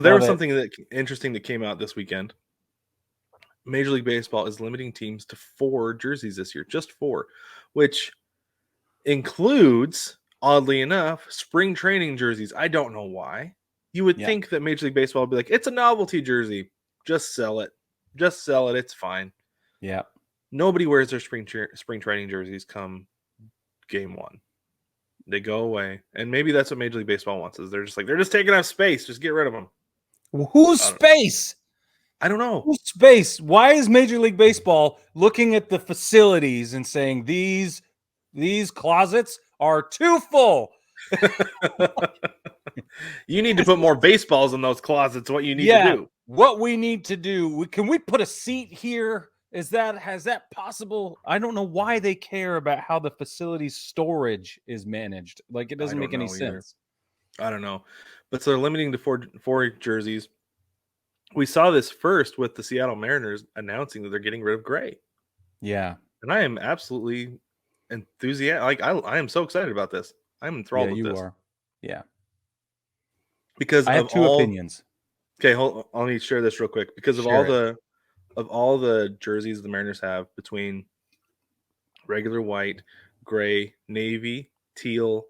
There was something that interesting that came out this weekend. Major League Baseball is limiting teams to 4 jerseys this year, just 4, which includes, oddly enough, spring training jerseys. I don't know why. You would think that Major League Baseball would be like, it's a novelty jersey. Just sell it. Just sell it. It's fine. Yeah. Nobody wears their spring training jerseys come game 1. They go away. And maybe that's what Major League Baseball wants, is they're just taking up space. Just get rid of them. Whose space? I don't know. Whose space? Why is Major League Baseball looking at the facilities and saying these closets are too full? You need to put more baseballs in those closets. What you need to do. What we need to do. Can we put a seat here? Has that possible? I don't know why they care about how the facility's storage is managed. Like, it doesn't make any sense. I don't know. But so they're limiting to four jerseys. We saw this first with the Seattle Mariners announcing that they're getting rid of gray. Yeah. And I am absolutely enthusiastic. Like, I am so excited about this. I'm enthralled with this. You are. Yeah. Because I have two opinions. Okay, I'll need to share this real quick. Because of all the jerseys the Mariners have, between regular white, gray, navy, teal,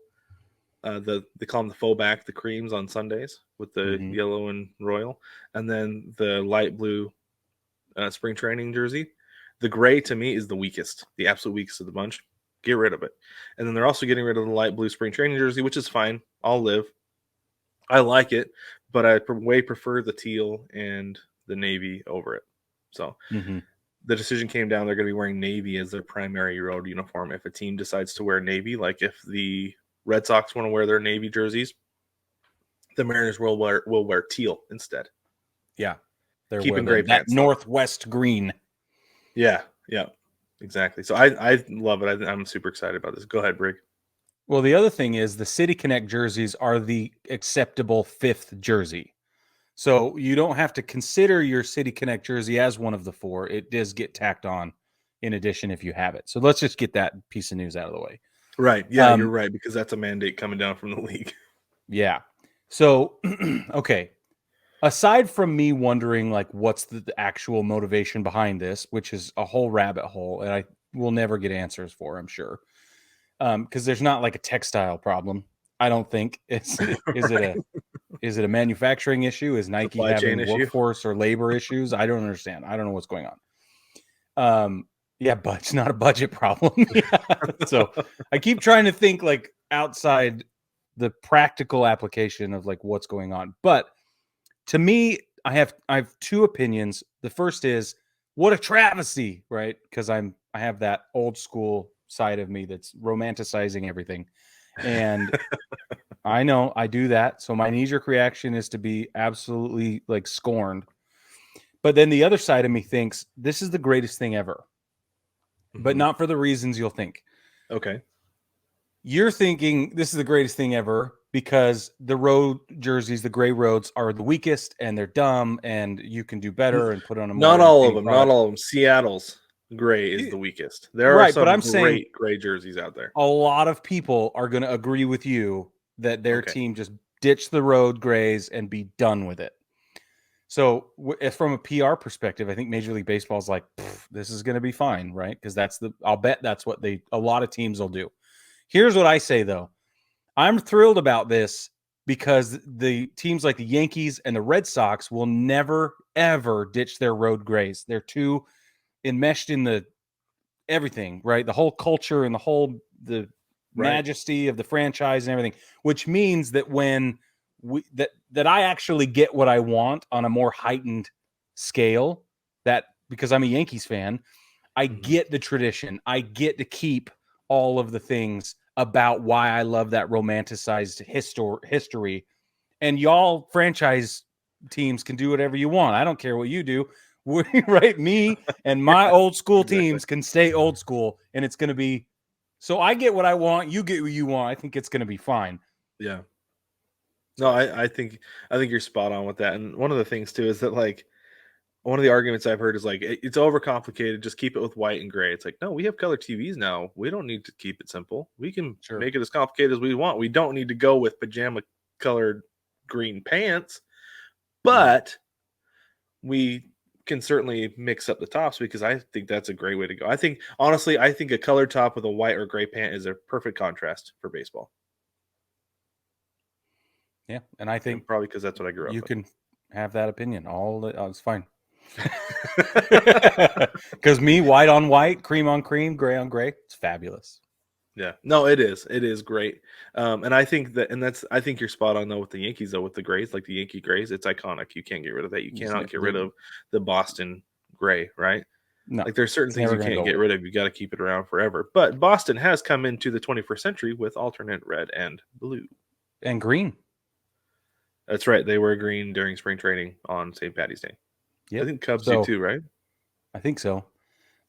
they call them the faux back, the creams on Sundays with the yellow and royal, and then the light blue spring training jersey. The gray to me is the weakest, the absolute weakest of the bunch. Get rid of it. And then they're also getting rid of the light blue spring training jersey, which is fine. I'll live. I like it, but I way prefer the teal and the navy over it. So the decision came down. They're going to be wearing navy as their primary road uniform. If a team decides to wear navy, like if the Red Sox want to wear their navy jerseys, the Mariners will wear teal instead. Yeah, they're keeping gray pants. That northwest green. Yeah, exactly. So I love it. I'm super excited about this. Go ahead, Brig. Well, the other thing is the City Connect jerseys are the acceptable 5th jersey. So you don't have to consider your City Connect jersey as one of the 4. It does get tacked on in addition if you have it. So let's just get that piece of news out of the way. Right. Yeah, you're right, because that's a mandate coming down from the league. Yeah. So, okay. Aside from me wondering, like, what's the actual motivation behind this, which is a whole rabbit hole, and I will never get answers for, I'm sure. Because there's not like a textile problem. I don't think is it a manufacturing issue? Is Nike having workforce or labor issues? I don't understand. I don't know what's going on. But it's not a budget problem. So I keep trying to think like outside the practical application of like what's going on. But to me, I have 2 opinions. The first is, what a travesty, right? Because I have that old school side of me that's romanticizing everything. And I know I do that. So my knee-jerk reaction is to be absolutely like scorned. But then the other side of me thinks this is the greatest thing ever. But not for the reasons you'll think. Okay. You're thinking this is the greatest thing ever because the road jerseys, the gray roads, are the weakest and they're dumb and you can do better and put on a more. Not all of them. Seattle's gray is the weakest. There are some great gray jerseys out there. A lot of people are going to agree with you that their team just ditch the road grays and be done with it. So from a PR perspective, I think Major League Baseball is like, this is going to be fine, right? Because I'll bet that's what a lot of teams will do. Here's what I say, though. I'm thrilled about this because the teams like the Yankees and the Red Sox will never, ever ditch their road grays. They're too enmeshed in the everything, right? The whole culture and the majesty of the franchise and everything, which means that when that I actually get what I want on a more heightened scale, that because I'm a Yankees fan, I get the tradition. I get to keep all of the things about why I love that romanticized history. And y'all franchise teams can do whatever you want. I don't care what you do. Right? Me and my old school teams can stay old school, and it's going to be. So I get what I want. You get what you want. I think it's going to be fine. Yeah. No, I think you're spot on with that. And one of the things too is that like one of the arguments I've heard is like it's overcomplicated. Just keep it with white and gray. It's like, no, we have color TVs now. We don't need to keep it simple. We can make it as complicated as we want. We don't need to go with pajama colored green pants. but we can certainly mix up the tops because I think that's a great way to go. I think, honestly, I think a colored top with a white or gray pant is a perfect contrast for baseball. Yeah, and I think probably because that's what I grew up you with. can have that opinion. It's fine. Because me, white on white, cream on cream, gray on gray, it's fabulous. Yeah, no, it is. It is great. And I think I think you're spot on though with the Yankees though, with the grays, like the Yankee grays. It's iconic. You can't get rid of that. You cannot get rid of the Boston gray, right? No, like there's certain things you can't get rid of. You got to keep it around forever. But Boston has come into the 21st century with alternate red and blue and green. That's right. They were green during spring training on St. Patty's Day. Yep. I think Cubs do too, right? I think so.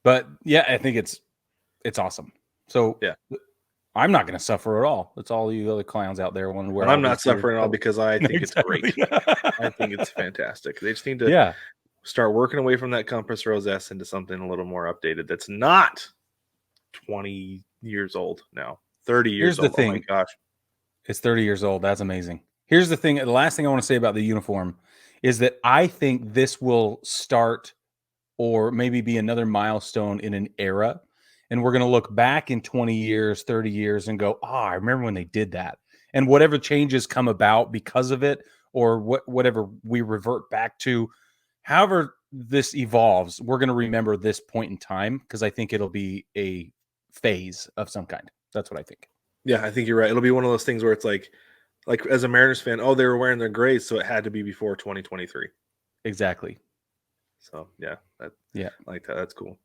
But yeah, I think it's awesome. So yeah, I'm not going to suffer at all. It's all you other clowns out there want to wear. I'm not suffering at all because I think it's great. I think it's fantastic. They just need to start working away from that Compass Rose S into something a little more updated. That's not 20 years old now. 30 years old. Oh my gosh. It's 30 years old. That's amazing. Here's the thing. The last thing I want to say about the uniform is that I think this will start or maybe be another milestone in an era. And we're going to look back in 20 years, 30 years and go, I remember when they did that. And whatever changes come about because of it, or whatever we revert back to, however this evolves, we're going to remember this point in time because I think it'll be a phase of some kind. That's what I think. Yeah, I think you're right. It'll be one of those things where it's like as a Mariners fan, they were wearing their grays, so it had to be before 2023. Exactly. So yeah, I like that. That's cool.